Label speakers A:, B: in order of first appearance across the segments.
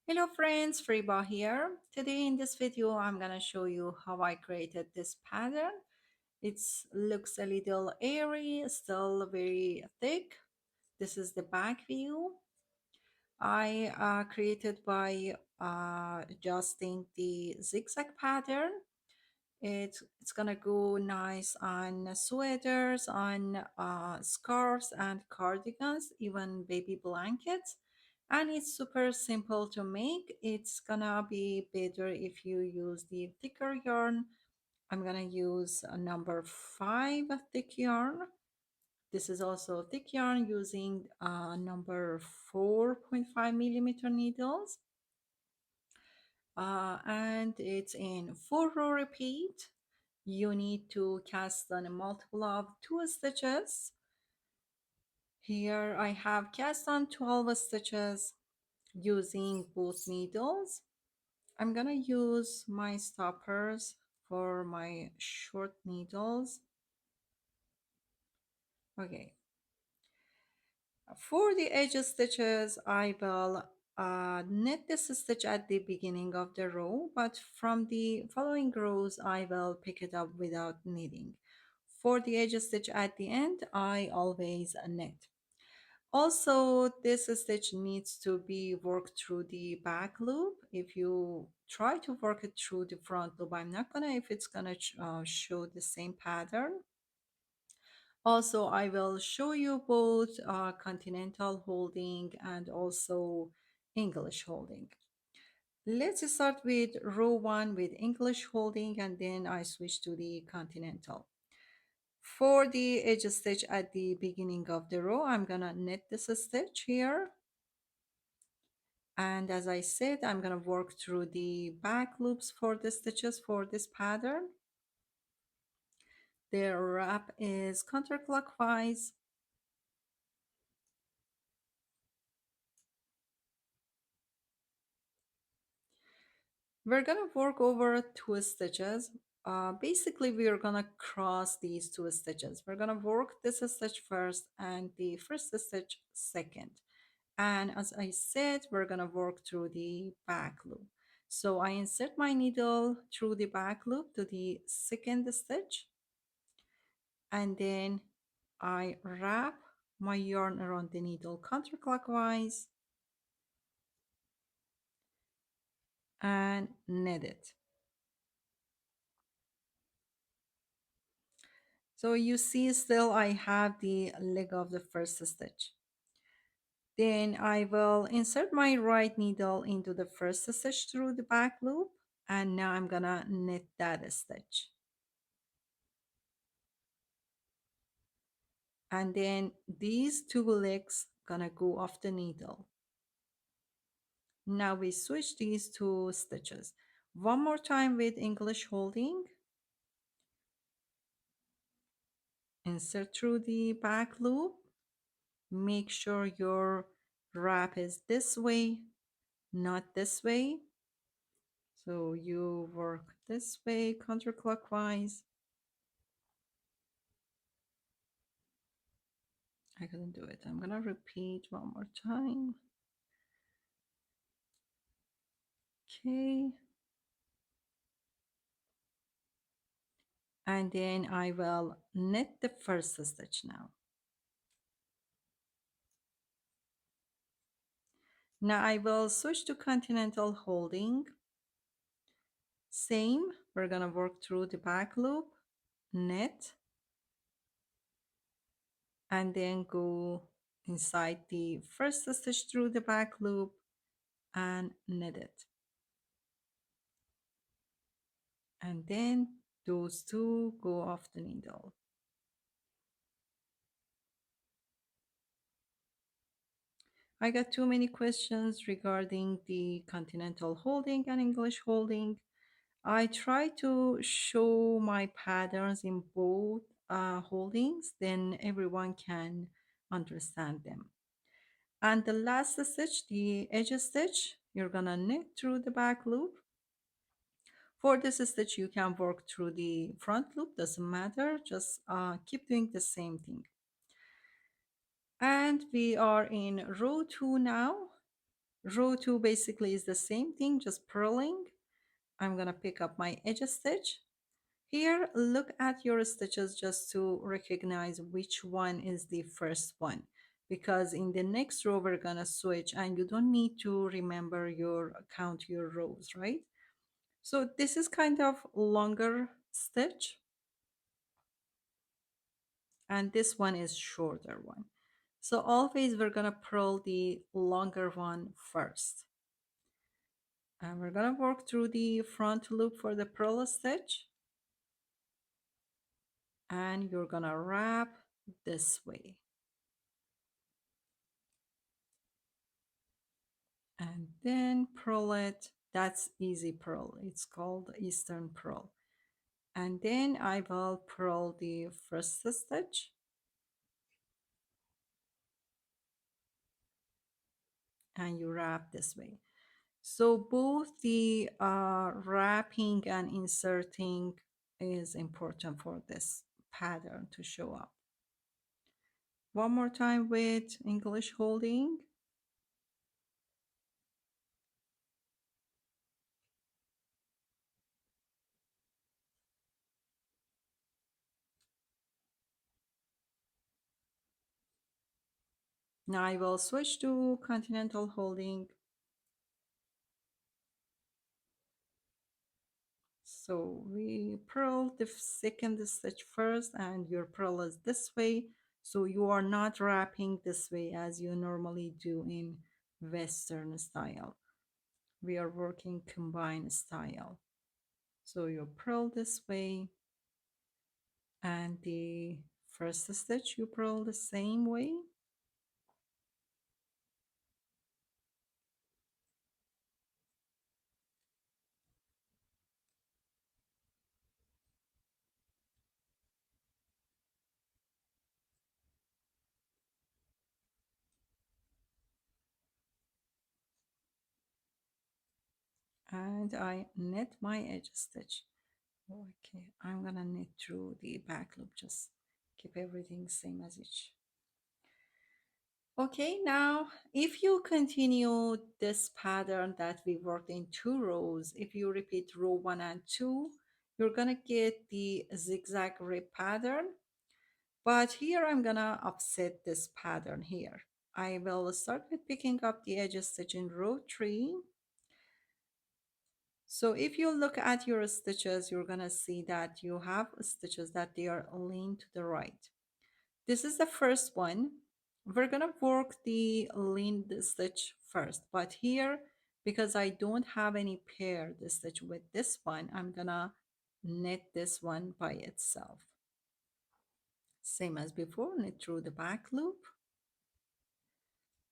A: Hello friends, Freeba here. Today in this video I'm gonna show you how I created this pattern. It looks a little airy, still very thick. This is the back view. I created by adjusting the zigzag pattern. It's gonna go nice on sweaters, on scarves and cardigans, even baby blankets. And it's super simple to make. It's gonna be better if you use the thicker yarn. I'm gonna use a number 5 thick yarn. This is also thick yarn using number 4.5 millimeter needles. And it's in 4 row repeat. You need to cast on a multiple of 2 stitches. Here I have cast on 12 stitches using both needles. I'm gonna use my stoppers for my short needles. Okay, for the edge stitches I will knit this stitch at the beginning of the row, but from the following rows I will pick it up without knitting. For the edge stitch at the end I always knit. Also, this stitch needs to be worked through the back loop. If you try to work it through the front loop, I'm not gonna if it's gonna show the same pattern. Also, I will show you both continental holding and also English holding. Let's start with row 1 with English holding, and then I switch to the continental. For the edge stitch at the beginning of the row, I'm gonna knit this stitch here. And as I said, I'm gonna work through the back loops for the stitches for this pattern. The wrap is counterclockwise. We're gonna work over 2 stitches. Basically, we're gonna cross these 2 stitches. We're gonna work this stitch first and the first stitch second. And as I said, we're gonna work through the back loop. So I insert my needle through the back loop to the second stitch, and then I wrap my yarn around the needle counterclockwise and knit it. So you see still I have the leg of the first stitch. Then I will insert my right needle into the first stitch through the back loop, and now I'm gonna knit that stitch. And then these 2 legs gonna go off the needle. Now we switch these 2 stitches. One more time with English holding. Insert through the back loop. Make sure your wrap is this way, not this way. So you work this way counterclockwise. I couldn't do it. I'm gonna repeat one more time. Okay. And then I will knit the first stitch now. Now I will switch to continental holding. Same, we're gonna work through the back loop, knit, and then go inside the first stitch through the back loop and knit it. And then those 2 go off the needle. I got too many questions regarding the continental holding and English holding. I try to show my patterns in both holdings, then everyone can understand them. And the last stitch, the edge stitch, you're gonna knit through the back loop. For this stitch, you can work through the front loop, doesn't matter, just keep doing the same thing. And we are in row 2 now. Row 2 basically is the same thing, just purling. I'm gonna pick up my edge stitch. Here, look at your stitches just to recognize which one is the first one, because in the next row we're gonna switch and you don't need to remember your count your rows, right? So this is kind of longer stitch and this one is shorter one. So always we're gonna purl the longer one first. And we're gonna work through the front loop for the purl stitch. And you're gonna wrap this way. And then purl it. That's easy purl. It's called Eastern purl. And then I will purl the first stitch. And you wrap this way. So both the wrapping and inserting is important for this pattern to show up. One more time with English holding. Now I will switch to continental holding. So we purl the second stitch first and your purl is this way. So you are not wrapping this way as you normally do in Western style. We are working combined style. So you purl this way and the first stitch you purl the same way. And I knit my edge stitch. Okay, I'm gonna knit through the back loop, just keep everything same as each. Okay, now if you continue this pattern that we worked in 2 rows, if you repeat row 1 and 2, you're gonna get the zigzag rib pattern. But here I'm gonna offset this pattern here. I will start with picking up the edge stitch in row 3. So if you look at your stitches, you're gonna see that you have stitches that they are leaned to the right. This is the first one. We're gonna work the leaned stitch first, but here, because I don't have any paired stitch with this one, I'm gonna knit this one by itself. Same as before, knit through the back loop.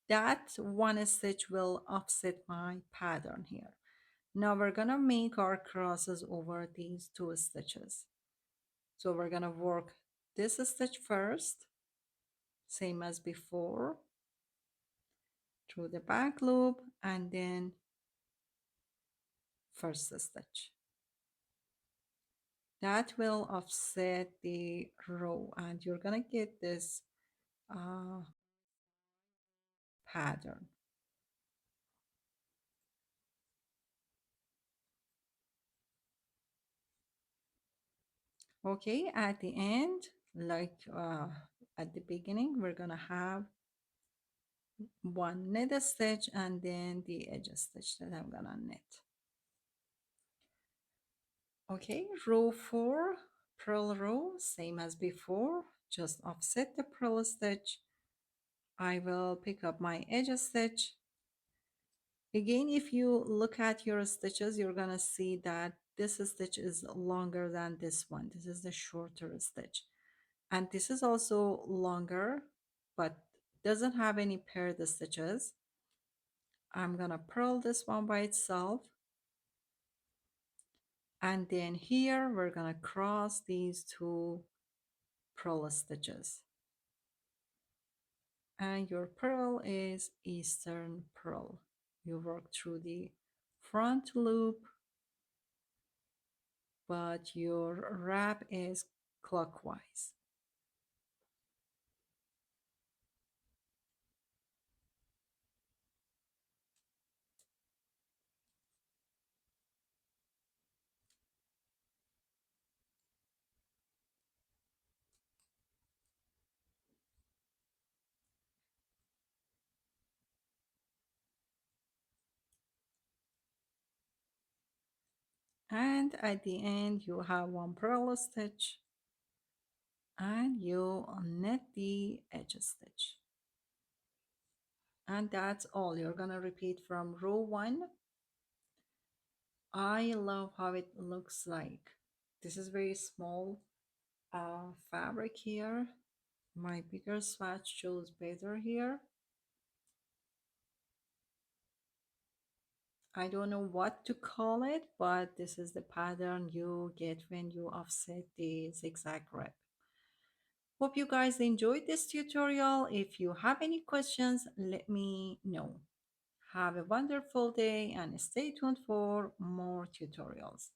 A: That one stitch will offset my pattern here. Now we're gonna make our crosses over these 2 stitches. So we're gonna work this stitch first, same as before, through the back loop and then first stitch. That will offset the row and you're gonna get this pattern. Okay, at the end, like at the beginning, we're gonna have one knit stitch and then the edge stitch that I'm gonna knit. Okay, row 4, purl row, same as before, just offset the purl stitch. I will pick up my edge stitch. Again, if you look at your stitches, you're gonna see that this stitch is longer than this one. This is the shorter stitch. And this is also longer, but doesn't have any paired stitches. I'm gonna purl this one by itself. And then here we're gonna cross these 2 purl stitches. And your purl is Eastern purl. You work through the front loop, but your wrap is clockwise. And at the end you have one purl stitch and you knit the edge stitch, and that's all. You're gonna repeat from row 1. I love how it looks like. This is very small fabric here. My bigger swatch shows better here. I don't know what to call it, but this is the pattern you get when you offset the zigzag rib. Hope you guys enjoyed this tutorial. If you have any questions, let me know. Have a wonderful day and stay tuned for more tutorials.